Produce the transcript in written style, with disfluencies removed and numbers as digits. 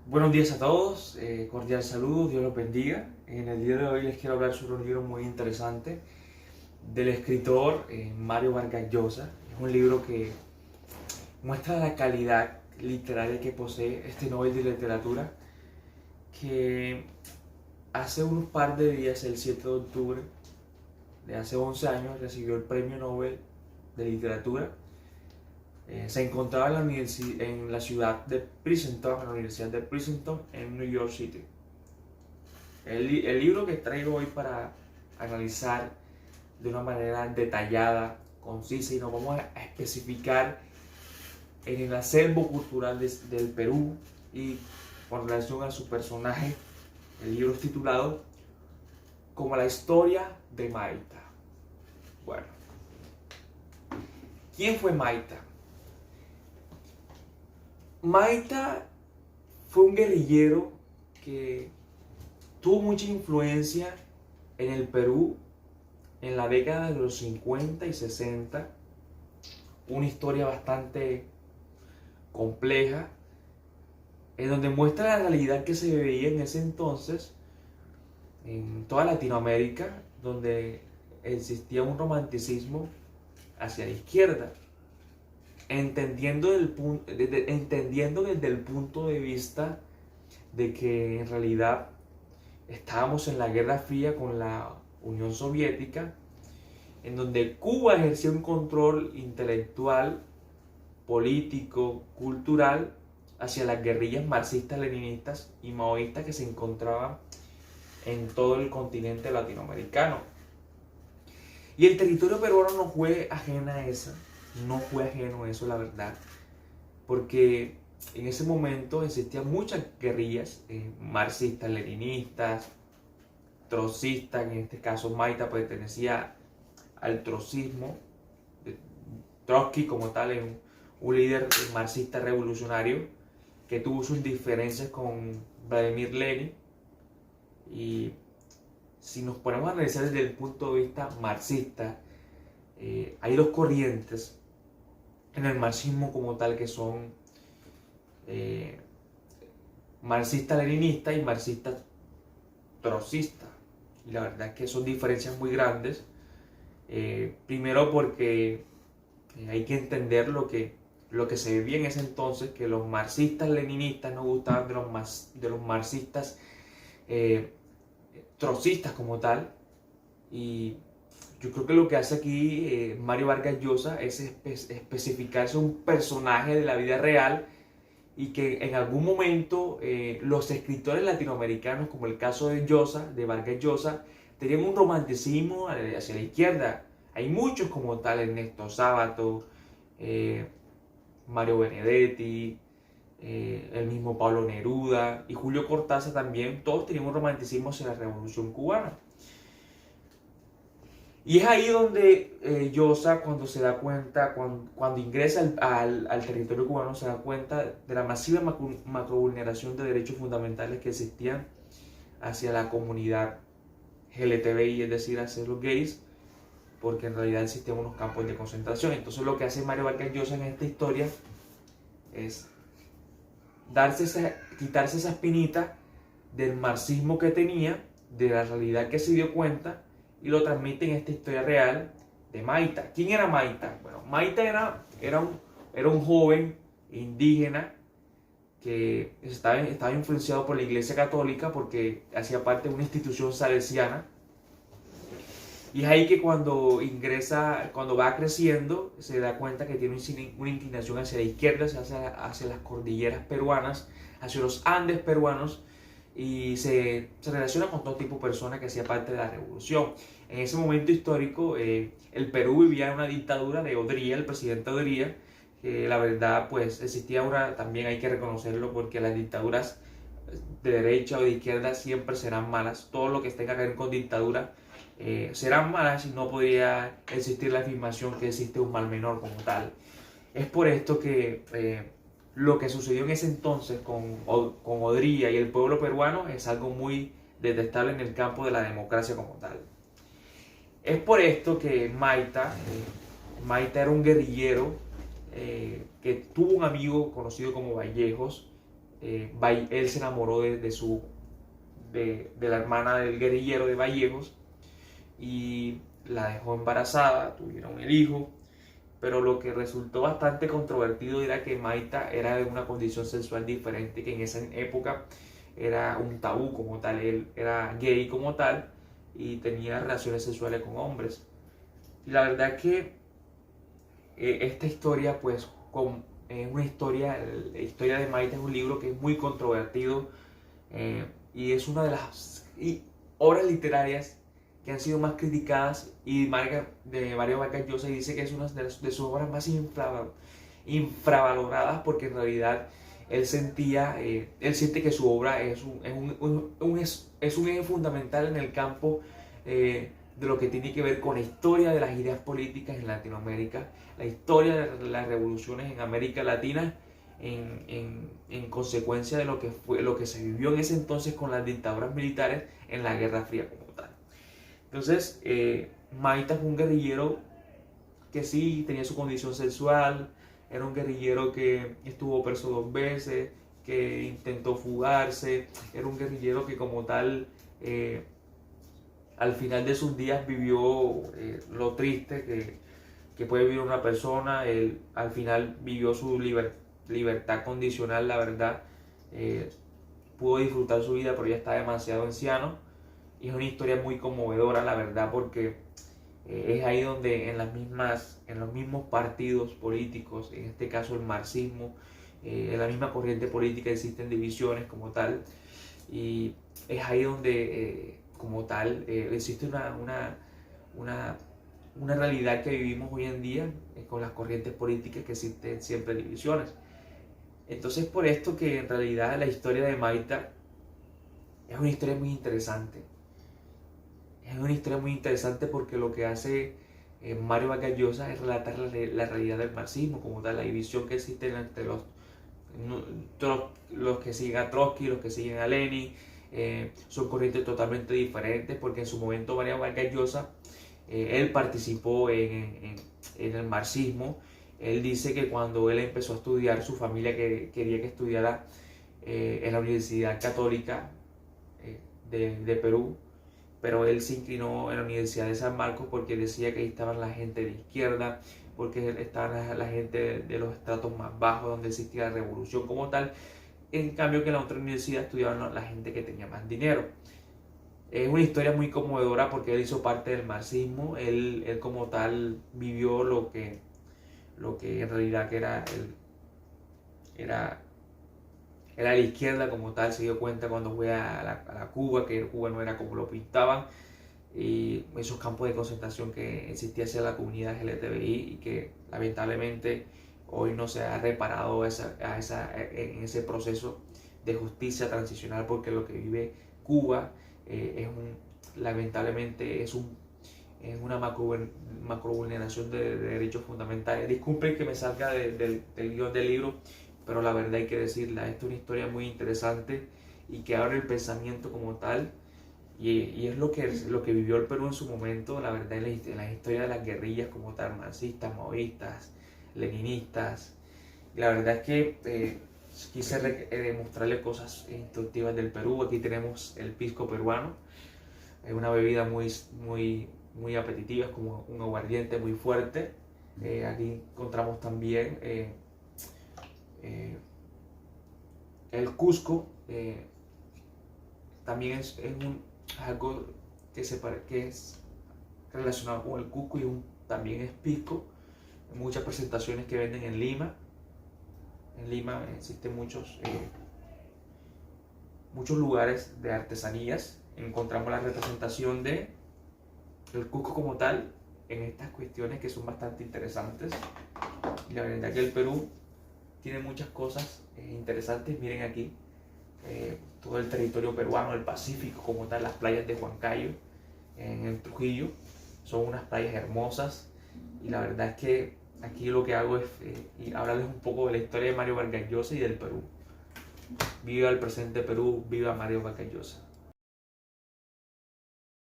Buenos días a todos, cordial saludo, Dios los bendiga. En el día de hoy les quiero hablar sobre un libro muy interesante del escritor Mario Vargas Llosa. Es un libro que muestra la calidad literaria que posee este Nobel de Literatura, que hace unos par de días, el 7 de octubre de hace 11 años, recibió el Premio Nobel de Literatura. Se encontraba en la ciudad de Princeton, en la Universidad de Princeton, en New York City. El libro que traigo hoy para analizar de una manera detallada, concisa, y nos vamos a especificar en el acervo cultural del Perú y con relación a su personaje. El libro es titulado como la historia de Maita. Bueno, ¿quién fue Maita? Maita fue un guerrillero que tuvo mucha influencia en el Perú en la década de los 50 y 60. Una historia bastante compleja, en donde muestra la realidad que se veía en ese entonces en toda Latinoamérica, donde existía un romanticismo hacia la izquierda, entendiendo desde el punto de vista de que en realidad estábamos en la Guerra Fría con la Unión Soviética, en donde Cuba ejercía un control intelectual, político, cultural hacia las guerrillas marxistas, leninistas y maoístas que se encontraban en todo el continente latinoamericano. Y el territorio peruano no fue ajeno a eso, no fue ajeno a eso, la verdad, porque en ese momento existían muchas guerrillas marxistas, leninistas, trotskistas. En este caso Maita pertenecía al trotskismo. Trotsky como tal es un líder marxista revolucionario que tuvo sus diferencias con Vladimir Lenin. Y si nos ponemos a analizar desde el punto de vista marxista, hay dos corrientes en el marxismo como tal, que son marxista-leninista y marxista-trotskista. Y la verdad es que son diferencias muy grandes. Primero porque hay que entender lo que se vivía en ese entonces, que los marxistas-leninistas no gustaban de los marxistas trotskistas como tal. Y yo creo que lo que hace aquí Mario Vargas Llosa es especificarse un personaje de la vida real, y que en algún momento los escritores latinoamericanos, como el caso de Llosa, de Vargas Llosa, tenían un romanticismo hacia la izquierda. Hay muchos como tal: Ernesto Sábato, Mario Benedetti, el mismo Pablo Neruda y Julio Cortázar también. Todos tenían un romanticismo hacia la Revolución Cubana. Y es ahí donde Llosa, cuando se da cuenta, cuando ingresa al territorio cubano, se da cuenta de la masiva macrovulneración de derechos fundamentales que existían hacia la comunidad LGTBI, es decir, hacia los gays, porque en realidad existían unos campos de concentración. Entonces lo que hace Mario Vargas Llosa en esta historia es quitarse esa espinita del marxismo que tenía, de la realidad que se dio cuenta, y lo transmite en esta historia real de Maita. ¿Quién era Maita? Bueno, Maita era un joven indígena que estaba influenciado por la Iglesia Católica, porque hacía parte de una institución salesiana. Y es ahí que cuando va creciendo, se da cuenta que tiene una inclinación hacia la izquierda, hacia las cordilleras peruanas, hacia los Andes peruanos, y se relaciona con todo tipo de personas que hacía parte de la revolución. En ese momento histórico, el Perú vivía en una dictadura de Odría, el presidente Odría, que la verdad pues existía una, también hay que reconocerlo, porque las dictaduras de derecha o de izquierda siempre serán malas. Todo lo que tenga que ver con dictadura serán malas, y no podría existir la afirmación que existe un mal menor como tal. Es por esto que lo que sucedió en ese entonces con Odría y el pueblo peruano es algo muy detestable en el campo de la democracia como tal. Es por esto que Maita era un guerrillero que tuvo un amigo conocido como Vallejos, él se enamoró de la hermana del guerrillero de Vallejos y la dejó embarazada, tuvieron el hijo, pero lo que resultó bastante controvertido era que Maita era de una condición sexual diferente, que en esa época era un tabú como tal, él era gay como tal y tenía relaciones sexuales con hombres. Y la verdad que esta historia pues es una historia, la historia de Maita es un libro que es muy controvertido y es una de las obras literarias que han sido más criticadas, y de Mario Vargas Llosa dice que es una de sus obras más infravaloradas, porque en realidad él siente que su obra es un eje fundamental en el campo de lo que tiene que ver con la historia de las ideas políticas en Latinoamérica, la historia de las revoluciones en América Latina, en consecuencia de lo que se vivió en ese entonces con las dictaduras militares en la Guerra Fría como tal. Entonces, Maita fue un guerrillero que sí tenía su condición sexual, era un guerrillero que estuvo preso 2 veces, que intentó fugarse, era un guerrillero que como tal al final de sus días vivió lo triste que puede vivir una persona. Él al final vivió su libertad condicional, la verdad. Pudo disfrutar su vida, pero ya está demasiado anciano. Y es una historia muy conmovedora, la verdad, porque es ahí donde en los mismos partidos políticos, en este caso el marxismo, en la misma corriente política existen divisiones como tal. Y es ahí donde como tal existe una realidad que vivimos hoy en día con las corrientes políticas, que existen siempre divisiones. Entonces, por esto que en realidad la historia de Maita es una historia muy interesante. Es una historia muy interesante porque lo que hace Mario Vargas Llosa es relatar la realidad del marxismo, como tal, la división que existe entre los que siguen a Trotsky, los que siguen a Lenin. Son corrientes totalmente diferentes, porque en su momento Mario Vargas Llosa, él participó en el marxismo. Él dice que cuando él empezó a estudiar, su familia quería que estudiara en la Universidad Católica de Perú, pero él se inclinó en la Universidad de San Marcos porque decía que ahí estaban la gente de izquierda, porque estaban la gente de los estratos más bajos, donde existía la revolución como tal. En cambio que en la otra universidad estudiaban la gente que tenía más dinero. Es una historia muy conmovedora porque él hizo parte del marxismo. Él como tal vivió lo que en realidad que era la izquierda como tal. Se dio cuenta cuando fue a la Cuba, que Cuba no era como lo pintaban, y esos campos de concentración que existía hacia la comunidad LGTBI, y que lamentablemente hoy no se ha reparado en ese proceso de justicia transicional, porque lo que vive Cuba lamentablemente es una macrovulneración de derechos fundamentales. Disculpen que me salga del guión del libro, pero la verdad hay que decirla, esta es una historia muy interesante y que abre el pensamiento como tal, y es lo que vivió el Perú en su momento, la verdad, en la historia de las guerrillas como tal, marxistas, maoístas, leninistas. Y la verdad es que quise demostrarle cosas instructivas del Perú. Aquí tenemos el pisco peruano, es una bebida muy apetitiva, es como un aguardiente muy fuerte. Aquí encontramos también el Cusco, también es algo que es relacionado con el Cusco, y también es pisco. Muchas presentaciones que venden en Lima. En Lima existen muchos lugares de artesanías. Encontramos la representación del Cusco como tal en estas cuestiones que son bastante interesantes. Y la verdad que el Perú tiene muchas cosas interesantes. Miren aquí todo el territorio peruano, el Pacífico como tal, las playas de Huancayo en el Trujillo, son unas playas hermosas. Y la verdad es que aquí lo que hago es hablarles un poco de la historia de Mario Vargas Llosa y del Perú. Viva el presente Perú, viva Mario Vargas Llosa.